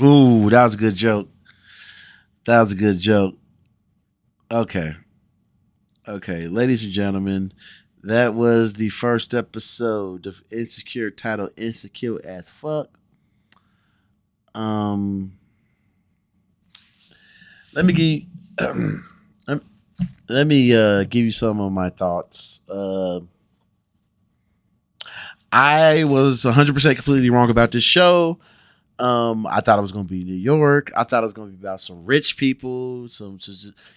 Ooh, that was a good joke. That was a good joke. Okay. Okay, ladies and gentlemen, that was the first episode of Insecure titled Insecure as Fuck. Um let me give um, let me give you some of my thoughts. I was 100% completely wrong about this show. I thought it was going to be New York. I thought it was going to be about some rich people, some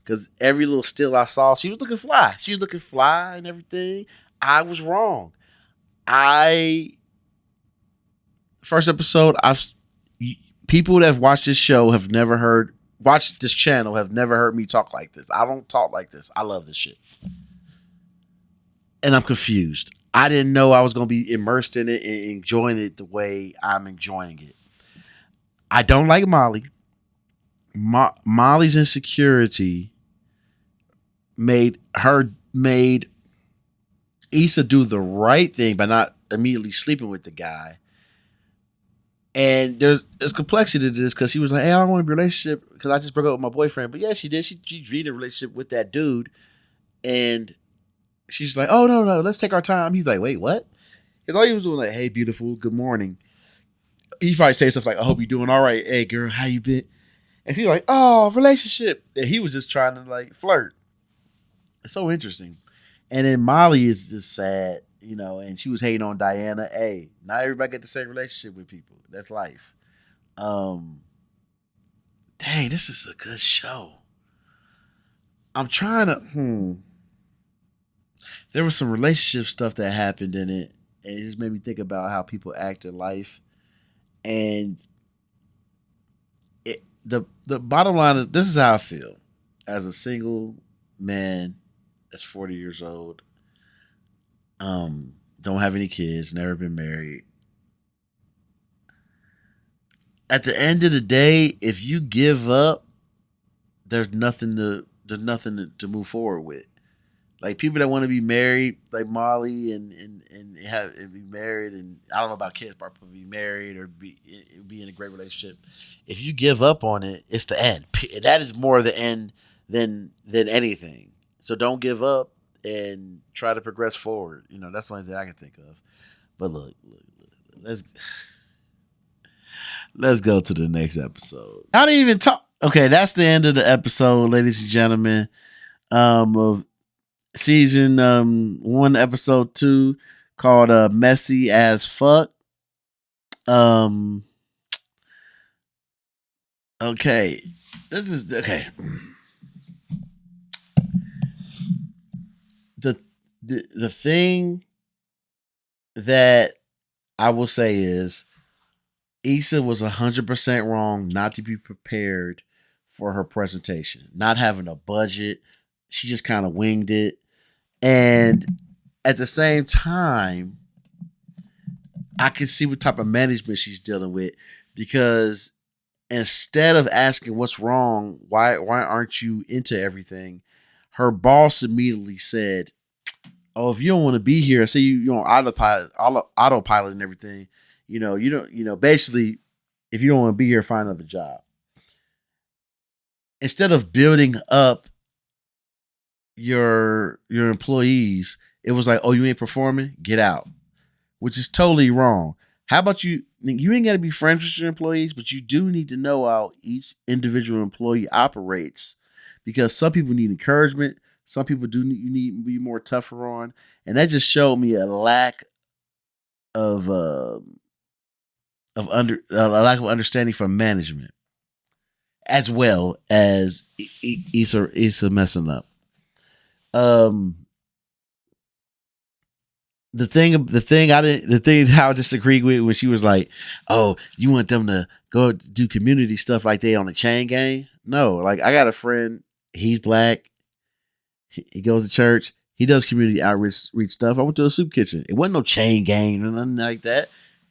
because every little still I saw, she was looking fly. She was looking fly and everything. I was wrong. I first episode. People that have watched this show have never heard watched this channel have never heard me talk like this. I don't talk like this. I love this shit, and I'm confused. I didn't know I was going to be immersed in it and enjoying it the way I'm enjoying it. I don't like Molly. Molly's insecurity made Issa do the right thing by not immediately sleeping with the guy. And there's complexity to this because she was like, "Hey, I don't want to be in a relationship because I just broke up with my boyfriend." But yeah, she did. She dreamed a relationship with that dude, and she's like, "Oh no, let's take our time." He's like, "Wait, what?" Because all he was doing like, "Hey, beautiful, good morning." He probably say stuff like, "I hope you're doing all right. Hey, girl, how you been?" And she's like, "Oh, relationship." And he was just trying to like flirt. It's so interesting. And then Molly is just sad, and she was hating on Diana. Hey, not everybody get the same relationship with people. That's life. Um, Dang, this is a good show. I'm trying to. There was some relationship stuff that happened in it, and it just made me think about how people act in life. And the bottom line is, this is how I feel as a single man that's 40 years old. Don't have any kids, never been married. At the end of the day, if you give up, there's nothing to move forward with. Like people that want to be married, like Molly, and be married, and I don't know about kids, but be married or be in a great relationship. If you give up on it, it's the end. That is more the end than anything. So don't give up and try to progress forward. That's the only thing I can think of. But look, let's let's go to the next episode. I didn't even talk. Okay, that's the end of the episode, ladies and gentlemen. Of season 1, episode 2, called "Messy as Fuck." Um, okay, this is okay. The the thing that I will say is Issa was 100% wrong not to be prepared for her presentation. Not having a budget, she just kind of winged it. And at the same time, I can see what type of management she's dealing with, because instead of asking what's wrong, why aren't you into everything, her boss immediately said, "Oh, if you don't want to be here, say you on autopilot and everything, you don't, basically, if you don't want to be here, find another job." Instead of building up your employees, it was like, "Oh, you ain't performing, get out," which is totally wrong. How about you ain't got to be friends with your employees, but you do need to know how each individual employee operates, because some people need encouragement. Some people do need, you need to be more tougher on. And that just showed me a lack of a lack of understanding from management, as well as Issa messing up. Um, the thing how I disagreed with when she was like, "Oh, you want them to go do community stuff like they on a chain gang?" No, like I got a friend, he's black, he goes to church, he does community outreach stuff. I went to a soup kitchen. It wasn't no chain gang or nothing like that,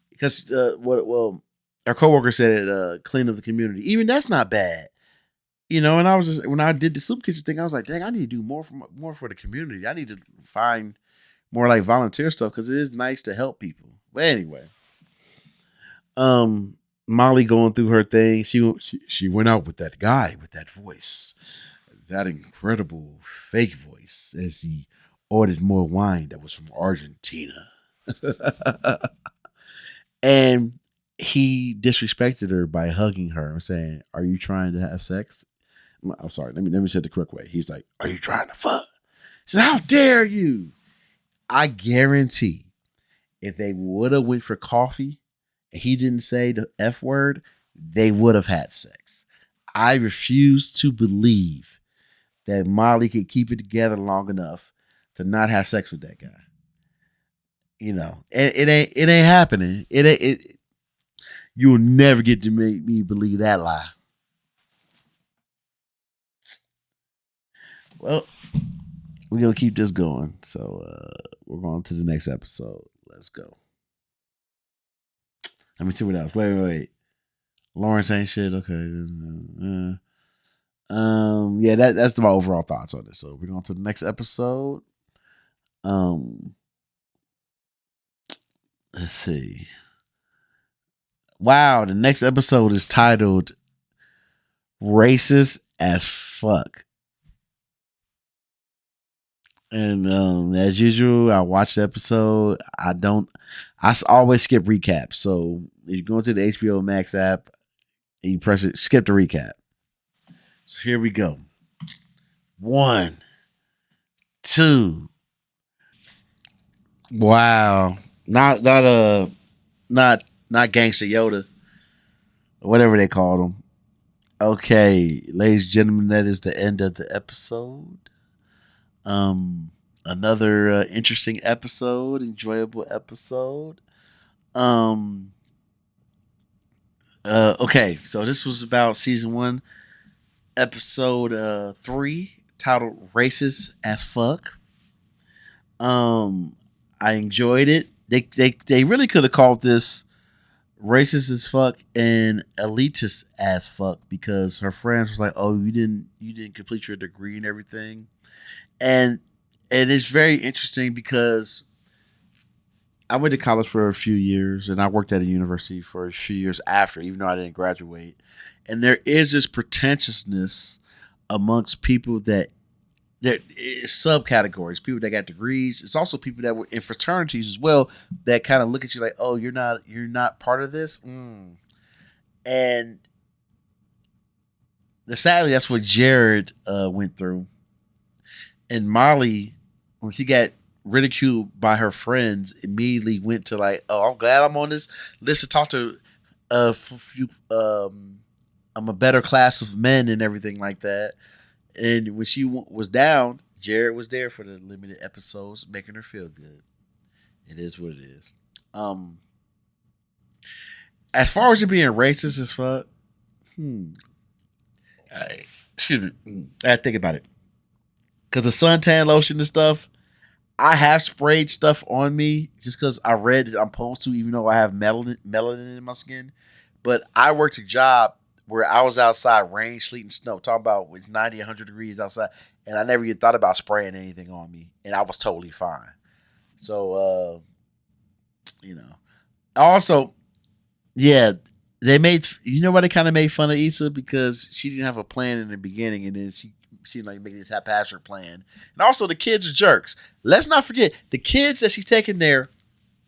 because our coworker said it, clean up the community. Even that's not bad. And I was just, when I did the soup kitchen thing, I was like, dang, I need to do more for the community. I need to find more like volunteer stuff, because it is nice to help people. But anyway, um, Molly going through her thing. She went out with that guy with that voice, that incredible fake voice, as he ordered more wine that was from Argentina. And he disrespected her by hugging her and saying, "Are you trying to have sex?" I'm sorry. Let me say it the correct way. He's like, "Are you trying to fuck?" She said, "How dare you?" I guarantee, if they would have went for coffee and he didn't say the F word, they would have had sex. I refuse to believe that Molly could keep it together long enough to not have sex with that guy. It ain't happening. You'll never get to make me believe that lie. Well, we're gonna keep this going. So we're going to the next episode. Let's go. Let me see what else. Wait. Lawrence ain't shit. Okay. Yeah, that's my overall thoughts on this. So we're going to the next episode. Um, let's see. Wow, the next episode is titled "Racist as Fuck." And as usual, I watch the episode. I always skip recaps. So if you go into the HBO Max app and you press it, skip the recap. So here we go. 1, 2. Wow. Not Gangsta Yoda or whatever they called him. Okay, ladies and gentlemen, that is the end of the episode. Another interesting episode, enjoyable episode. Okay, so this was about season 1, episode 3, titled "Racist as Fuck." I enjoyed it. They really could have called this "Racist as Fuck" and "Elitist as Fuck" because her friends was like, "Oh, you didn't complete your degree and everything," and it's very interesting because I went to college for a few years and I worked at a university for a few years after, even though I didn't graduate. And there is this pretentiousness amongst people that is subcategories, people that got degrees. It's also people that were in fraternities as well that kind of look at you like, "Oh, you're not part of this." And sadly, that's what Jared went through. And Molly, when she got ridiculed by her friends, immediately went to like, "Oh, I'm glad I'm on this list to talk to few, I'm a better class of men and everything like that." And when she was down, Jared was there for the limited episodes, making her feel good. It is what it is. As far as it being racist as fuck, excuse me, I had to think about it. Because the suntan lotion and stuff, I have sprayed stuff on me just because I read that I'm supposed to, even though I have melanin in my skin. But I worked a job where I was outside, rain, sleet, and snow, talking about it's 90, 100 degrees outside, and I never even thought about spraying anything on me, and I was totally fine. So, also, yeah, they made, why they kind of made fun of Issa? Because she didn't have a plan in the beginning, and then she seemed like making this haphazard plan. And also, the kids are jerks. Let's not forget, the kids that she's taking there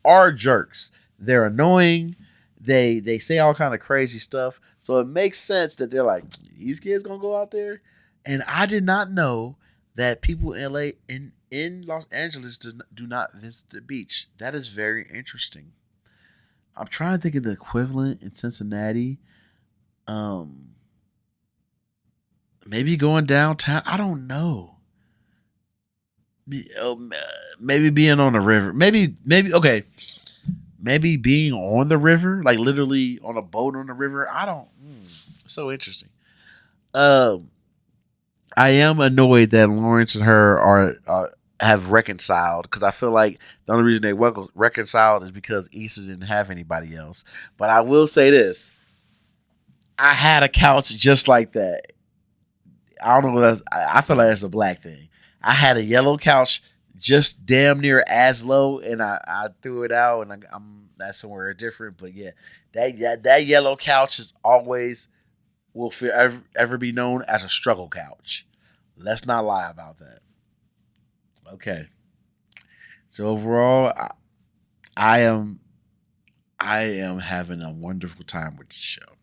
are jerks. They're annoying. They say all kind of crazy stuff. So it makes sense that they're like, these kids gonna go out there. And I did not know that people in LA in Los Angeles do not visit the beach. That is very interesting. I'm trying to think of the equivalent in Cincinnati. Um, Maybe going downtown. I don't know. Maybe being on the river. Maybe okay. Maybe being on the river, like literally on a boat on the river. I don't. So interesting. Um, I am annoyed that Lawrence and her are have reconciled because I feel like the only reason they reconciled is because Issa didn't have anybody else. But I will say this: I had a couch just like that. I don't know. I feel like it's a black thing. I had a yellow couch just damn near as low, and I threw it out, and I'm that's somewhere different. But yeah, That yellow couch is always will ever be known as a struggle couch. Let's not lie about that. Okay. So overall, I am I am having a wonderful time with the show,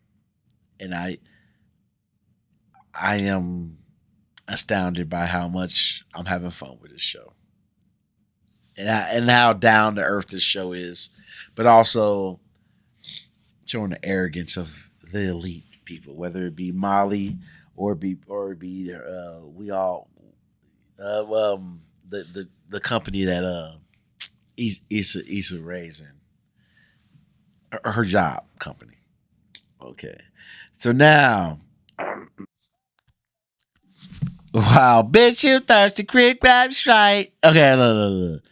and I am astounded by how much I'm having fun with this show, and how down to earth this show is, but also showing the arrogance of the elite people, whether it be Molly or be we all the company that Issa Rae's in, her job company. Okay, so now, wow, bitch, you thirsty, quick grab strike. Okay, look.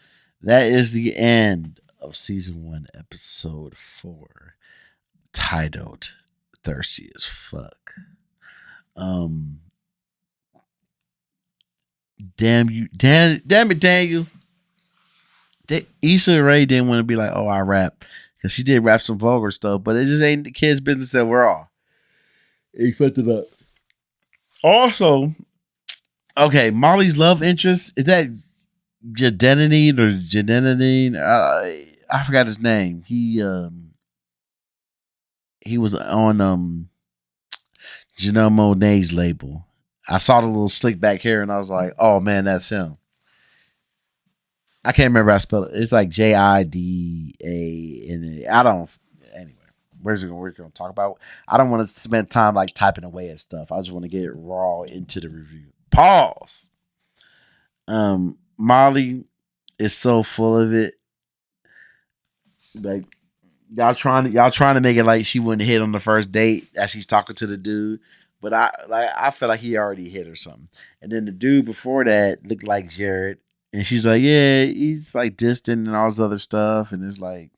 That is the end of season 1, episode 4, titled "Thirsty as Fuck." Um, damn it, Daniel. Issa Rae didn't want to be like, oh, I rap, because she did rap some vulgar stuff, but it just ain't the kids' business that we're all. He fucked it up. Also, okay, Molly's love interest is that Jadenine. I forgot his name. He was on Janelle Monáe's label. I saw the little slick back hair and I was like, oh man, that's him. I can't remember how to spell it. It's like Jida. I don't. Anyway, we're going to talk about. I don't want to spend time like typing away at stuff. I just want to get it raw into the review. Pause. Molly is so full of it. Like y'all trying to make it like she wouldn't hit on the first date as she's talking to the dude. But I feel like he already hit or something. And then the dude before that looked like Jared. And she's like, yeah, he's like distant and all this other stuff. And it's like,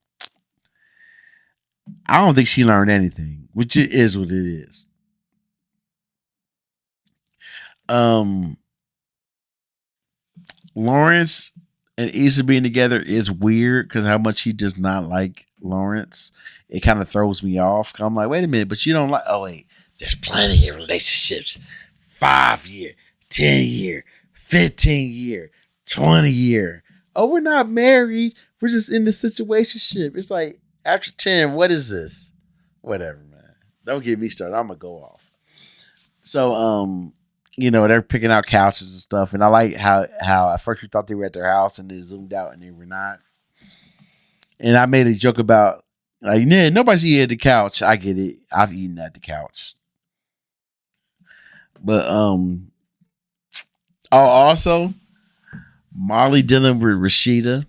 I don't think she learned anything, which it is what it is. Um, Lawrence and Issa being together is weird because how much he does not like Lawrence. It kind of throws me off. I'm like, wait a minute, but you don't like. Oh wait, there's plenty of relationships. 5 year, 10 year, 15 year, 20 year. Oh, we're not married. We're just in the situationship. It's like after 10, what is this? Whatever, man. Don't get me started. I'm gonna go off. So, they're picking out couches and stuff, and I like how at first we thought they were at their house and they zoomed out and they were not. And I made a joke about like, yeah, nobody's eating at the couch. I get it. I've eaten at the couch. But also Molly dealing with Rashida,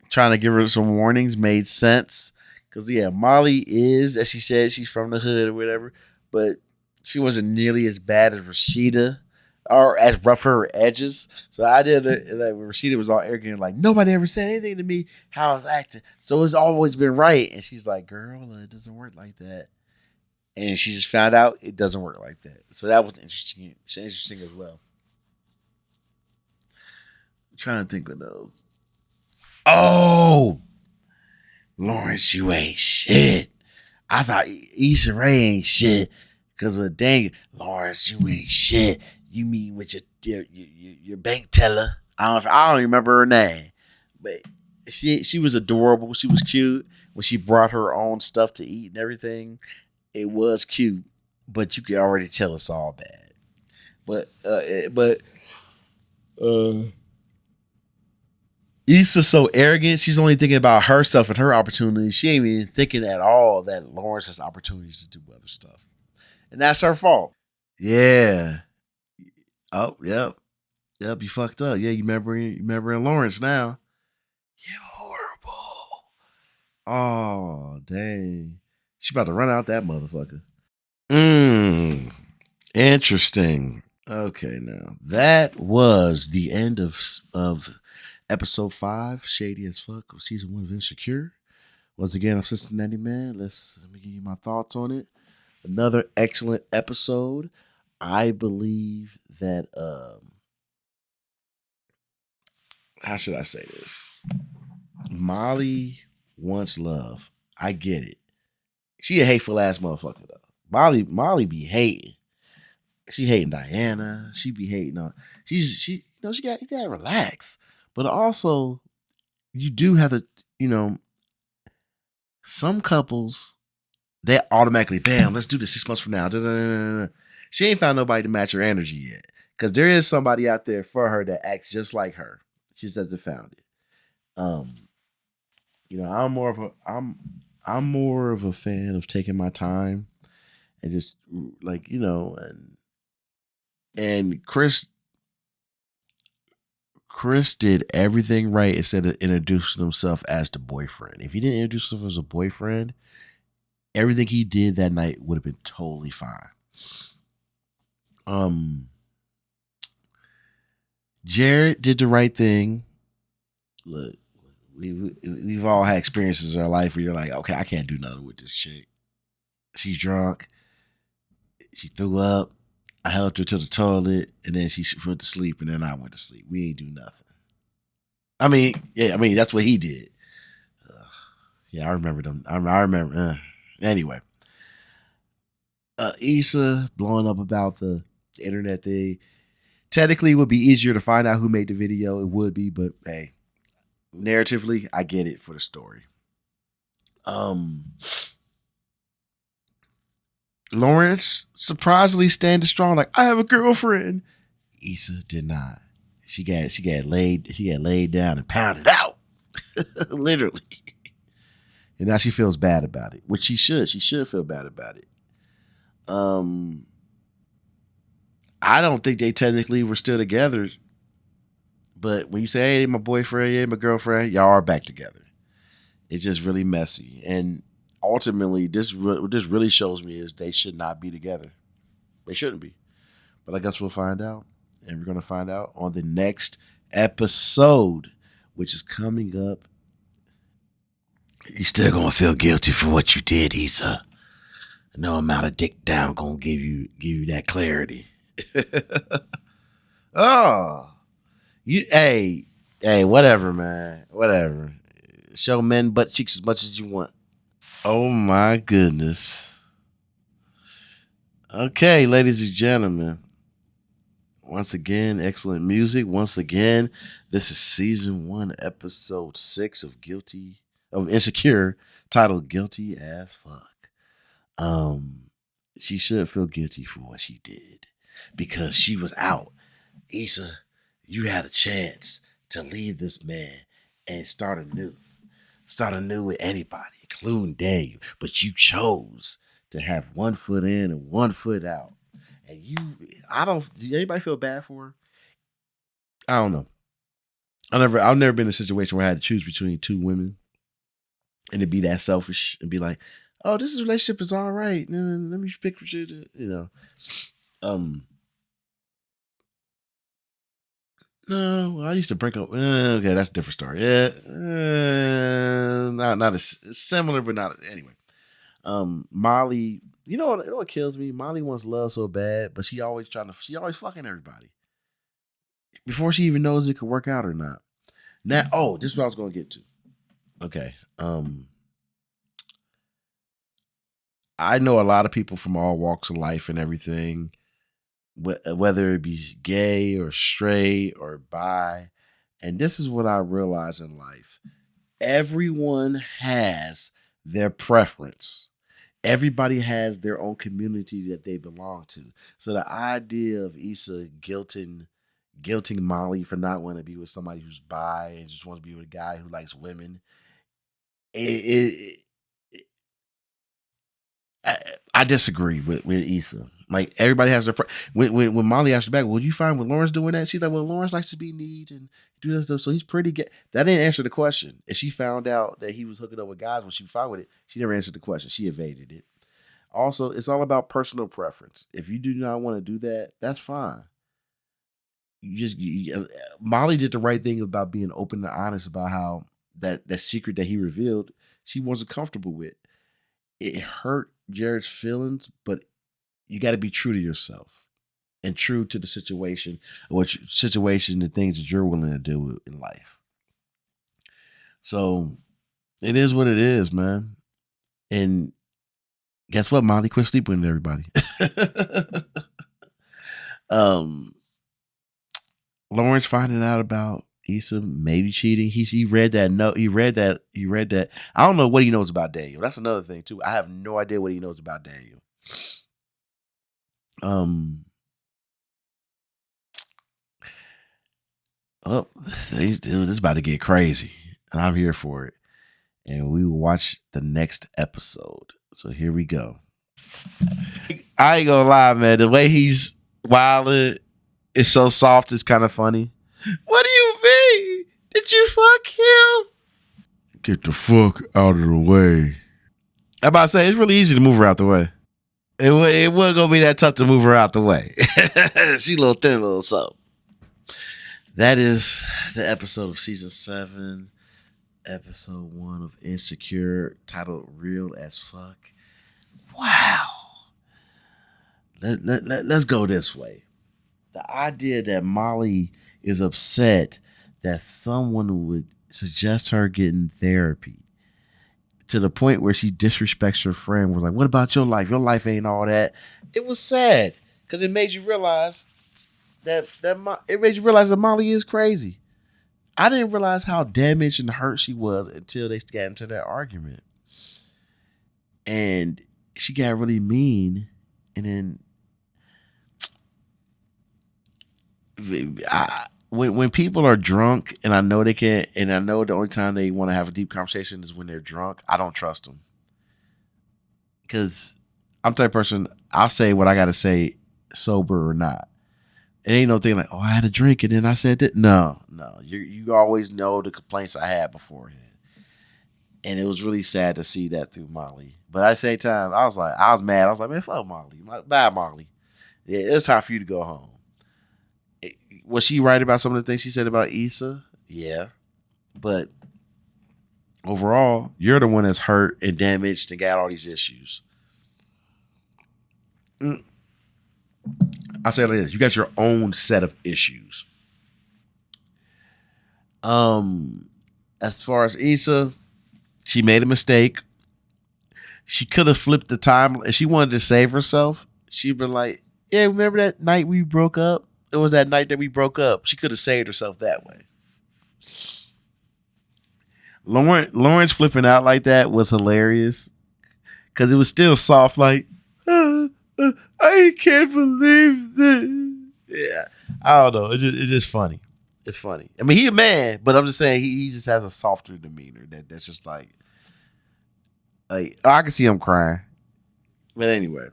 trying to give her some warnings made sense. Cause yeah, Molly is, as she said, she's from the hood or whatever, but she wasn't nearly as bad as Rashida or as rough her edges. So I did it like Rashida was all arrogant, like nobody ever said anything to me how I was acting. So it's always been right. And she's like, girl, it doesn't work like that. And she just found out it doesn't work like that. So that was interesting. It's interesting as well. I'm trying to think of those. Oh, Lawrence, you ain't shit. I thought Issa Rae ain't shit because of dang Lawrence, you ain't shit. You mean with your bank teller? I don't remember her name, but she was adorable. She was cute when she brought her own stuff to eat and everything. It was cute, but you could already tell it's all bad. But Issa's so arrogant. She's only thinking about herself and her opportunities. She ain't even thinking at all that Lawrence has opportunities to do other stuff, and that's her fault. Yeah. Oh, yep. You fucked up. Yeah, you remember Lawrence now. You're horrible. Oh, dang. She about to run out that motherfucker. Interesting. Okay, now that was the end of episode 5, Shady as Fuck, of season 1 of Insecure. Once again, I'm Cincinnati Man. Let me give you my thoughts on it. Another excellent episode. I believe that how should I say this? Molly wants love. I get it. She a hateful ass motherfucker though. Molly be hating. She hating Diana. She be hating on. She you gotta relax. But also you do have to, you know, some couples they automatically bam, let's do this 6 months from now. Da, da, da, da. She ain't found nobody to match her energy yet. Because there is somebody out there for her that acts just like her. She just hasn't found it. Um, I'm more of a fan of taking my time and just like, and Chris did everything right instead of introducing himself as the boyfriend. If he didn't introduce himself as a boyfriend, everything he did that night would have been totally fine. Um, Jared did the right thing. Look, we've all had experiences in our life where you're like, okay, I can't do nothing with this chick. She's drunk. She threw up. I helped her to the toilet, and then she went to sleep, and then I went to sleep. We ain't do nothing. That's what he did. Yeah, I remember them. I remember. Anyway, Issa blowing up about the internet thing. Technically, it would be easier to find out who made the video. It would be, but hey, narratively, I get it for the story. Lawrence surprisingly standing strong, like I have a girlfriend. Issa did not. She got laid down and pounded out, literally. And now she feels bad about it, which she should. She should feel bad about it. I don't think they technically were still together, but when you say, "Hey, my boyfriend, yeah, my girlfriend," y'all are back together. It's just really messy, and ultimately, what this really shows me is they should not be together. They shouldn't be. But I guess we'll find out. And we're going to find out on the next episode, which is coming up. You're still going to feel guilty for what you did, Issa. No amount of dick down going to give you that clarity. Oh. Hey, whatever, man. Whatever. Show men butt cheeks as much as you want. Oh, my goodness. Okay, ladies and gentlemen. Once again, excellent music. Once again, this is season 1, episode 6 of Insecure, titled Guilty as Fuck. She should feel guilty for what she did because she was out. Issa, you had a chance to leave this man and start anew. Start anew with anybody, including Daniel. But you chose to have one foot in and one foot out. And do anybody feel bad for her? I don't know. I've never been in a situation where I had to choose between two women and to be that selfish and be like, oh, this relationship is all right. Let me pick what you, No, I used to break up. Okay, that's a different story. Yeah, not as similar, but not anyway. Molly, you know what kills me? Molly wants love so bad, but she always fucking everybody before she even knows it could work out or not. Now, this is what I was going to get to. Okay, I know a lot of people from all walks of life and everything, whether it be gay or straight or bi. And this is what I realize in life. Everyone has their preference. Everybody has their own community that they belong to. So the idea of Issa guilting Molly for not wanting to be with somebody who's bi and just wants to be with a guy who likes women, it I disagree with Issa. Like everybody has their when Molly asked her back, "Well, you find with Lawrence doing that?" She's like, "Well, Lawrence likes to be neat and do that stuff, so he's pretty gay." That didn't answer the question. If she found out that he was hooking up with guys when she was fine with it, she never answered the question. She evaded it. Also, it's all about personal preference. If you do not want to do that, that's fine. Molly did the right thing about being open and honest about how that secret that he revealed she wasn't comfortable with. It hurt Jared's feelings, but you got to be true to yourself and true to the situation, the things that you're willing to do in life. So it is what it is, man. And Guess what, Molly? Quit sleeping with everybody. um, Lawrence finding out about Issa maybe cheating. He read that note. He read that. I don't know what he knows about Daniel. That's another thing too. I have no idea what he knows about Daniel. Um. Oh, this is about to get crazy, and I'm here for it. And we will watch the next episode. So here we go. I ain't gonna lie, man. The way he's wilding is so soft. It's kind of funny. What do you mean? Did you fuck him? Get the fuck out of the way. I'm about to say it's really easy to move her out the way. It wasn't gonna be that tough to move her out the way. She a little thin, a little something. That is the episode of season 7, episode 1 of Insecure, titled "Real as Fuck." Wow. Let's go this way. The idea that Molly is upset that someone would suggest her getting therapy, to the point where she disrespects her friend. Was like, "What about your life? Your life ain't all that." It was sad because it made you realize that Molly is crazy. I didn't realize how damaged and hurt she was until they got into that argument, and she got really mean. And then when people are drunk, and I know they can't, and I know the only time they want to have a deep conversation is when they're drunk, I don't trust them, because I'm the type of person, I'll say what I got to say, sober or not. It ain't no thing like, oh, I had a drink and then I said that. No, you always know the complaints I had beforehand, and it was really sad to see that through Molly. But at the same time, I was mad. I was like, man, fuck Molly, bye Molly. Yeah, it's time for you to go home. Was she right about some of the things she said about Issa? Yeah, but overall, you're the one that's hurt and damaged and got all these issues. I say it like this: you got your own set of issues. As far as Issa, she made a mistake. She could have flipped the time. If she wanted to save herself, she'd been like, yeah, remember that night we broke up? It was that night that we broke up. She could have saved herself that way. Lawrence flipping out like that was hilarious because it was still soft, like, I can't believe this. Yeah, I don't know. It's just funny. It's funny. I mean, he a man, but I'm just saying he just has a softer demeanor that's just like I can see him crying. But anyway,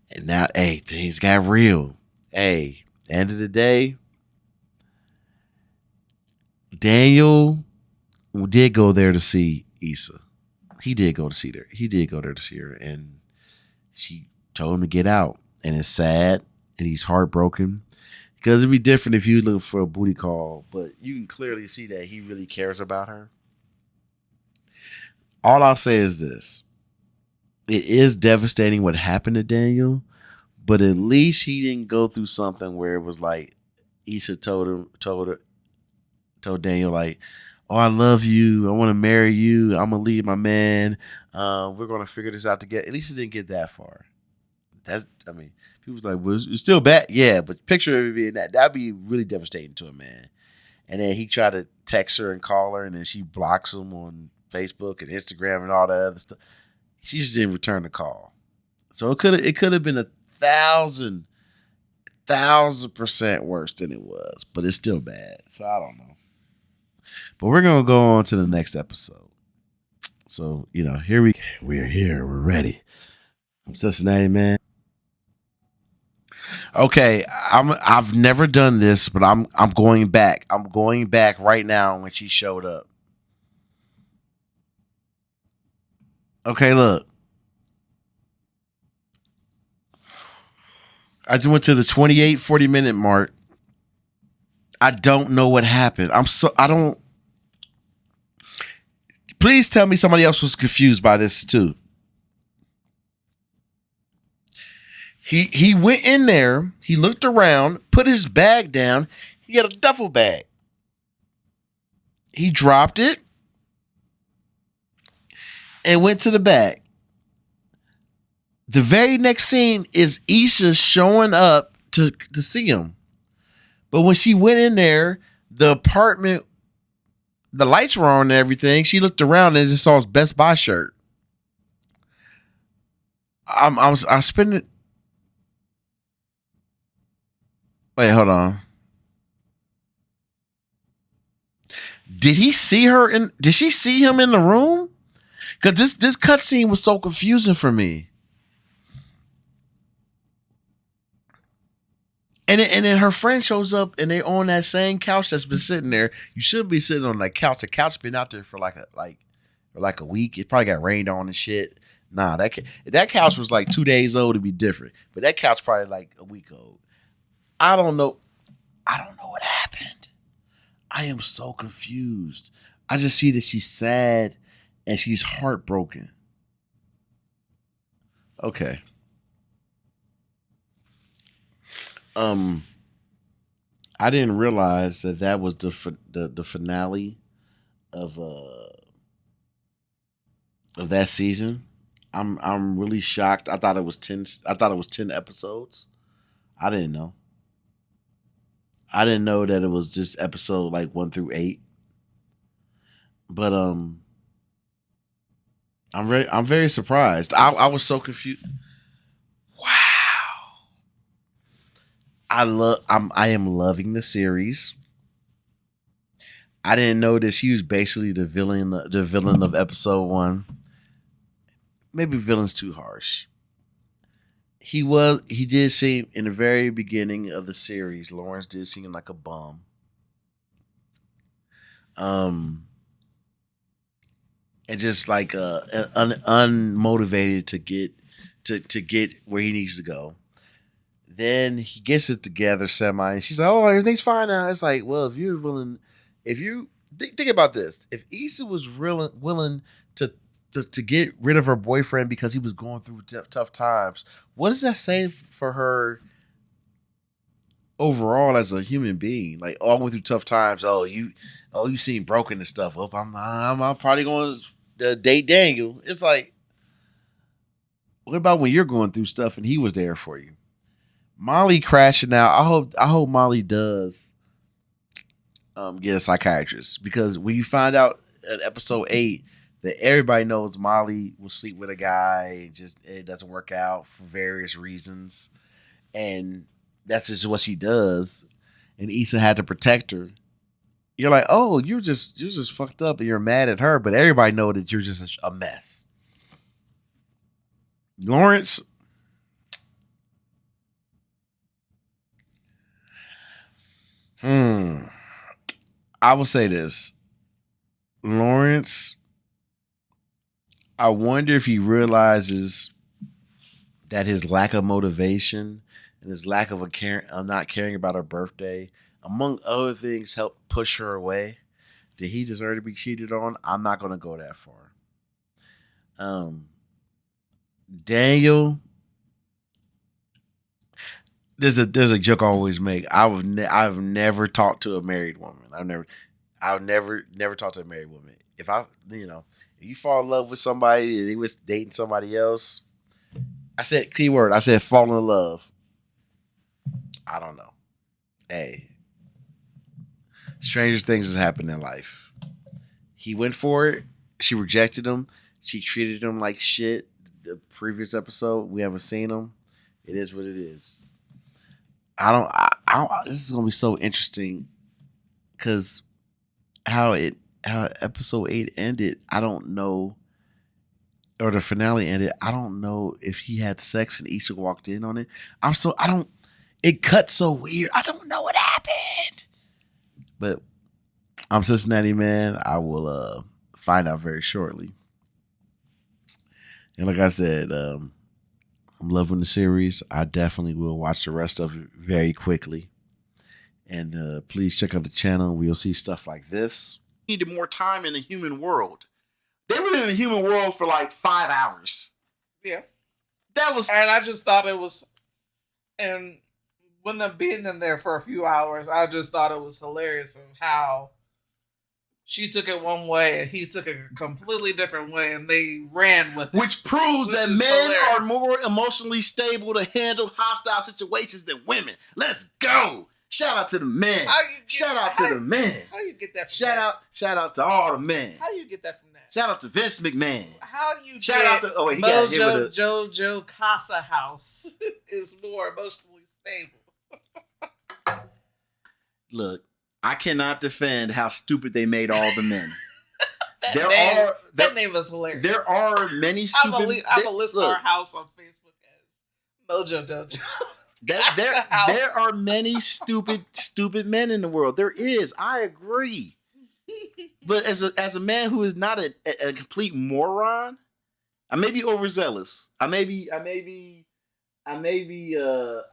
and now, hey, things got real. Hey, end of the day, Daniel did go there to see Issa. He did go to see her. He did go there to see her, and she told him to get out. And it's sad, and he's heartbroken because it'd be different if you look for a booty call. But you can clearly see that he really cares about her. All I'll say is this: it is devastating what happened to Daniel, but at least he didn't go through something where it was like Issa told Daniel like, "Oh, I love you. I want to marry you. I'm gonna leave my man. We're gonna figure this out together." At least it didn't get that far. I mean, people was like, "Well, it's still bad." Yeah, but picture it being that'd be really devastating to a man. And then he tried to text her and call her, and then she blocks him on Facebook and Instagram and all that other stuff. She just didn't return the call. So it could have been 1,000% worse than it was, but it's still bad. So I don't know. But we're gonna go on to the next episode. So we're here, we're ready. I'm Cincinnati man. Okay, I've never done this, but I'm going back. I'm going back right now when she showed up. Okay, look. I just went to the 28-40 minute mark. I don't know what happened. I don't. Please tell me somebody else was confused by this too. He went in there, he looked around, put his bag down, he had a duffel bag. He dropped it and went to the bag. The very next scene is Issa showing up to see him. But when she went in there, the apartment, the lights were on and everything. She looked around and just saw his Best Buy shirt. I spent it. Wait, hold on. Did he see her in? Did she see him in the room? Because this cutscene was so confusing for me. And then her friend shows up and they on that same couch that's been sitting there. You should be sitting on that couch. The couch been out there for like a week. It probably got rained on and shit. Nah, that couch was like 2 days old to be different. But that couch probably like a week old. I don't know. I don't know what happened. I am so confused. I just see that she's sad and she's heartbroken. Okay. Um, I didn't realize that was the finale of of that season. I'm really shocked. I thought it was 10. I thought it was 10 episodes. I didn't know. I didn't know that it was just episode like 1 through 8. But I'm very surprised. I was so confused. Wow. I am loving the series. I didn't know that she was basically the villain of episode 1. Maybe villain's too harsh. He did seem in the very beginning of the series, Lawrence did seem like a bum. Um and just like unmotivated to get where he needs to go. Then he gets it together semi, and she's like, "Oh, everything's fine now." It's like, well, if you're willing, if you think about this, if Issa was willing to, to get rid of her boyfriend because he was going through tough times, what does that say for her overall as a human being? Like, oh, I went through tough times. Oh, you seem broken and stuff. Well, I'm probably going to date Daniel. It's like, what about when you're going through stuff and he was there for you? Molly crashing out. I hope Molly does get a psychiatrist, because when you find out in episode 8 that everybody knows Molly will sleep with a guy, just it doesn't work out for various reasons, and that's just what she does, and Issa had to protect her. You're like, oh, you're just fucked up and you're mad at her, but everybody know that you're just a mess. Lawrence, hmm, I will say this. Lawrence, I wonder if he realizes that his lack of motivation and his lack of not caring about her birthday, among other things, helped push her away. Did he deserve to be cheated on? I'm not going to go that far. Um, Daniel, there's a joke I always make. I've never talked to a married woman. I've never talked to a married woman. If you fall in love with somebody and he was dating somebody else, I said keyword. I said fall in love. I don't know. Hey, stranger things has happened in life. He went for it. She rejected him. She treated him like shit. The previous episode, we haven't seen him. It is what it is. I don't. This is gonna be so interesting because how episode 8 ended. I don't know, or the finale ended. I don't know if he had sex and Issa walked in on it. I don't. It cut so weird. I don't know what happened. But I'm Cincinnati man. I will find out very shortly. And like I said, I'm loving the series. I definitely will watch the rest of it very quickly. And please check out the channel. We'll see stuff like this. More time in the human world. They were in the human world for like 5 hours. Yeah. That was And I just thought it was, and when them being in there for a few hours, I just thought it was hilarious of how she took it one way and he took it a completely different way, and they ran with it. Which proves that is men hilarious. are more emotionally stable to handle hostile situations than women. Let's go. Shout out to the men. Shout out to the men. How you get that from Shout out to all the men. How you get that from that? Shout out to Vince McMahon. How you Shout get out to he got hit with Jojo Casa House is more emotionally stable. Look, I cannot defend how stupid they made all the men. That name was hilarious. There are many stupid. I'm gonna list our house on Facebook as Mojo Dojo. There are many stupid men in the world. There is. I agree. But as a man who is not a complete moron, I may be overzealous. I may be I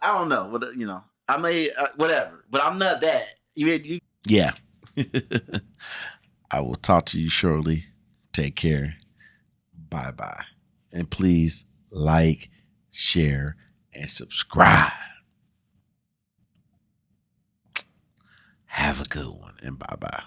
don't know. I may whatever. But I'm not that. Yeah. I will talk to you shortly. Take care. Bye-bye. And please like, share, and subscribe. Have a good one, and bye-bye.